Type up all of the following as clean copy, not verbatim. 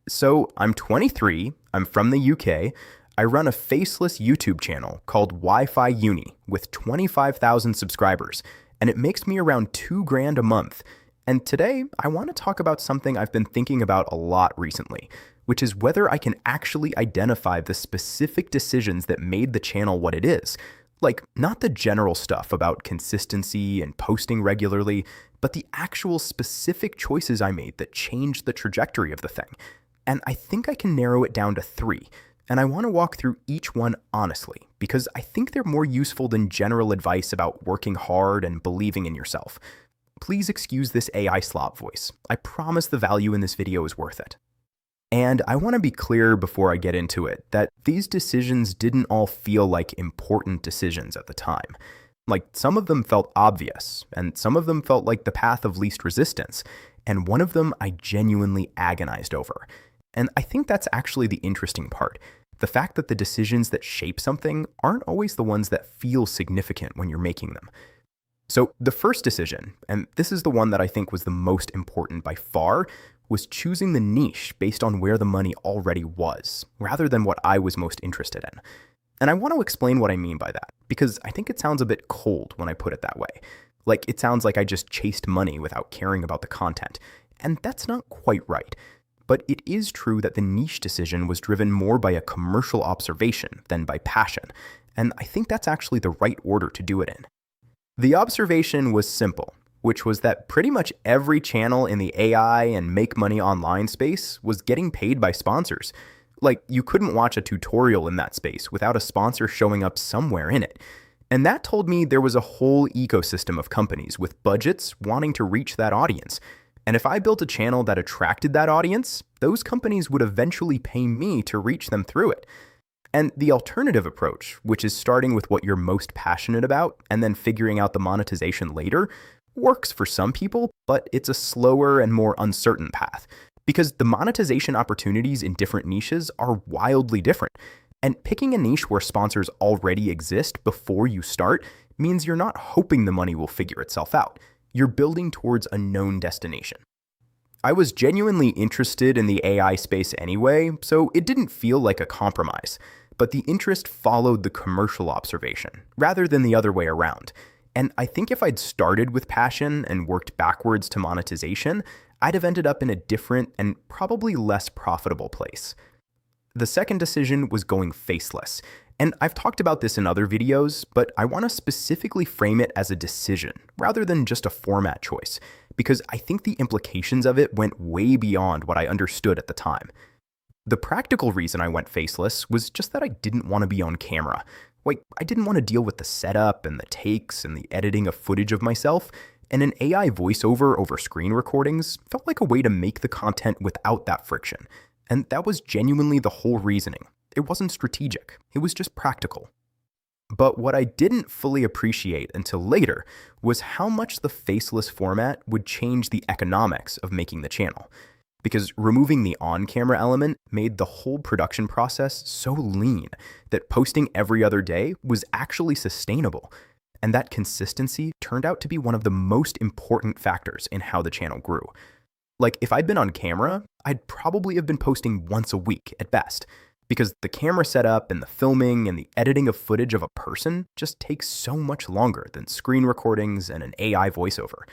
So I'm 23, I'm from the UK, I run a faceless YouTube channel called Wi-Fi Uni with 25,000 subscribers, and it makes me around 2 grand a month. And today, I want to talk about something I've been thinking about a lot recently, which is whether I can actually identify the specific decisions that made the channel what it is. Like, not the general stuff about consistency and posting regularly, but the actual specific choices I made that changed the trajectory of the thing. And I think I can narrow it down to three. And I want to walk through each one honestly, because I think they're more useful than general advice about working hard and believing in yourself. Please excuse this AI slop voice. I promise the value in this video is worth it. And I want to be clear before I get into it that these decisions didn't all feel like important decisions at the time. Like, some of them felt obvious, and some of them felt like the path of least resistance, and one of them I genuinely agonized over. And I think that's actually the interesting part. The fact that the decisions that shape something aren't always the ones that feel significant when you're making them. So the first decision, and this is the one that I think was the most important by far, was choosing the niche based on where the money already was, rather than what I was most interested in. And I want to explain what I mean by that, because I think it sounds a bit cold when I put it that way. Like, it sounds like I just chased money without caring about the content. And that's not quite right. But it is true that the niche decision was driven more by a commercial observation than by passion, and I think that's actually the right order to do it in. The observation was simple, which was that pretty much every channel in the AI and make money online space was getting paid by sponsors. Like, you couldn't watch a tutorial in that space without a sponsor showing up somewhere in it. And that told me there was a whole ecosystem of companies with budgets wanting to reach that audience. And if I built a channel that attracted that audience, those companies would eventually pay me to reach them through it. And the alternative approach, which is starting with what you're most passionate about and then figuring out the monetization later, works for some people, but it's a slower and more uncertain path. Because the monetization opportunities in different niches are wildly different. And picking a niche where sponsors already exist before you start means you're not hoping the money will figure itself out. You're building towards a known destination. I was genuinely interested in the AI space anyway, so it didn't feel like a compromise. But the interest followed the commercial observation, rather than the other way around. And I think if I'd started with passion and worked backwards to monetization, I'd have ended up in a different and probably less profitable place. The second decision was going faceless. And I've talked about this in other videos, but I want to specifically frame it as a decision, rather than just a format choice, because I think the implications of it went way beyond what I understood at the time. The practical reason I went faceless was just that I didn't want to be on camera. Like, I didn't want to deal with the setup and the takes and the editing of footage of myself, and an AI voiceover over screen recordings felt like a way to make the content without that friction. And that was genuinely the whole reasoning. It wasn't strategic, it was just practical. But what I didn't fully appreciate until later was how much the faceless format would change the economics of making the channel. Because removing the on-camera element made the whole production process so lean that posting every other day was actually sustainable. And that consistency turned out to be one of the most important factors in how the channel grew. Like, if I'd been on camera, I'd probably have been posting once a week at best. Because the camera setup and the filming and the editing of footage of a person just takes so much longer than screen recordings and an AI voiceover.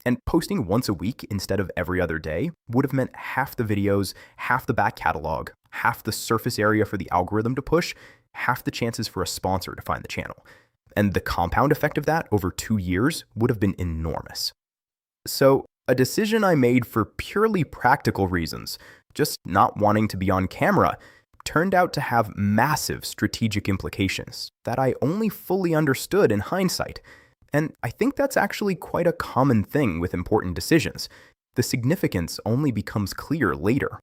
And posting once a week instead of every other day would have meant half the videos, half the back catalog, half the surface area for the algorithm to push, half the chances for a sponsor to find the channel. And the compound effect of that over 2 years would have been enormous. So, a decision I made for purely practical reasons, just not wanting to be on camera, turned out to have massive strategic implications that I only fully understood in hindsight. And I think that's actually quite a common thing with important decisions. The significance only becomes clear later.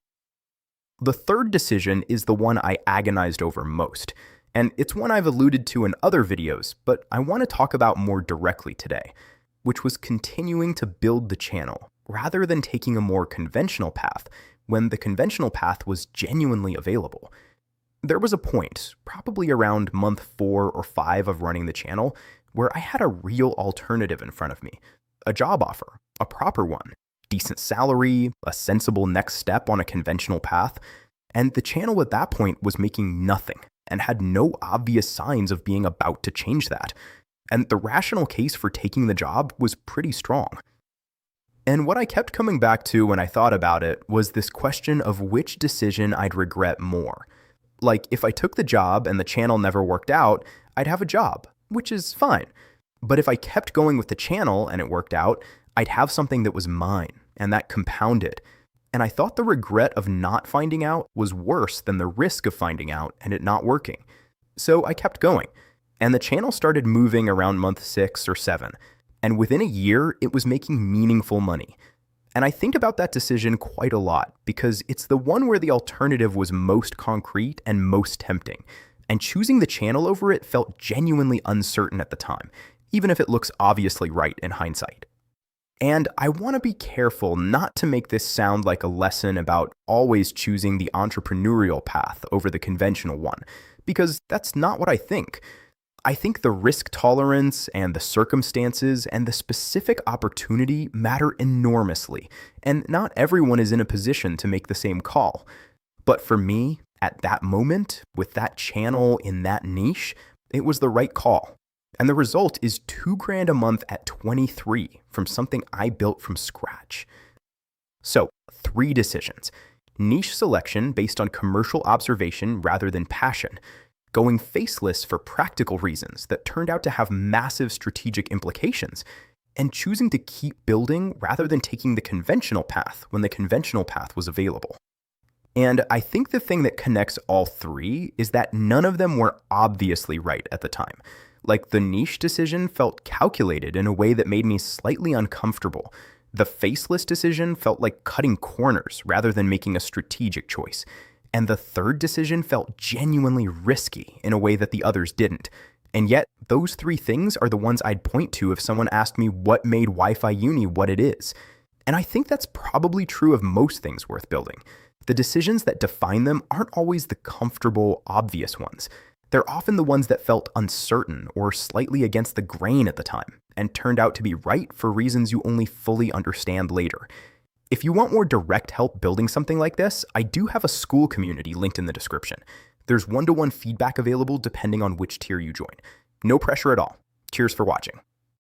The third decision is the one I agonized over most, and it's one I've alluded to in other videos, but I want to talk about more directly today, which was continuing to build the channel rather than taking a more conventional path when the conventional path was genuinely available. There was a point, probably around month 4 or 5 of running the channel, where I had a real alternative in front of me, a job offer, a proper one, decent salary, a sensible next step on a conventional path, and the channel at that point was making nothing and had no obvious signs of being about to change that. And the rational case for taking the job was pretty strong. And what I kept coming back to when I thought about it was this question of which decision I'd regret more. Like, if I took the job and the channel never worked out, I'd have a job, which is fine. But if I kept going with the channel and it worked out, I'd have something that was mine, and that compounded. And I thought the regret of not finding out was worse than the risk of finding out and it not working. So I kept going, and the channel started moving around month 6 or 7. And within a year, it was making meaningful money. And I think about that decision quite a lot because it's the one where the alternative was most concrete and most tempting. And choosing the channel over it felt genuinely uncertain at the time, even if it looks obviously right in hindsight. And I want to be careful not to make this sound like a lesson about always choosing the entrepreneurial path over the conventional one, because that's not what I think. I think the risk tolerance and the circumstances and the specific opportunity matter enormously, and not everyone is in a position to make the same call. But for me, at that moment, with that channel in that niche, it was the right call. And the result is $2,000 a month at 23 from something I built from scratch. So, 3 decisions. Niche selection based on commercial observation rather than passion. Going faceless for practical reasons that turned out to have massive strategic implications, and choosing to keep building rather than taking the conventional path when the conventional path was available. And I think the thing that connects all 3 is that none of them were obviously right at the time. Like, the niche decision felt calculated in a way that made me slightly uncomfortable. The faceless decision felt like cutting corners rather than making a strategic choice. And the third decision felt genuinely risky in a way that the others didn't. And yet, those 3 things are the ones I'd point to if someone asked me what made Wi-Fi Uni what it is. And I think that's probably true of most things worth building. The decisions that define them aren't always the comfortable, obvious ones. They're often the ones that felt uncertain or slightly against the grain at the time, and turned out to be right for reasons you only fully understand later. If you want more direct help building something like this, I do have a school community linked in the description. There's one-to-one feedback available depending on which tier you join. No pressure at all. Cheers for watching.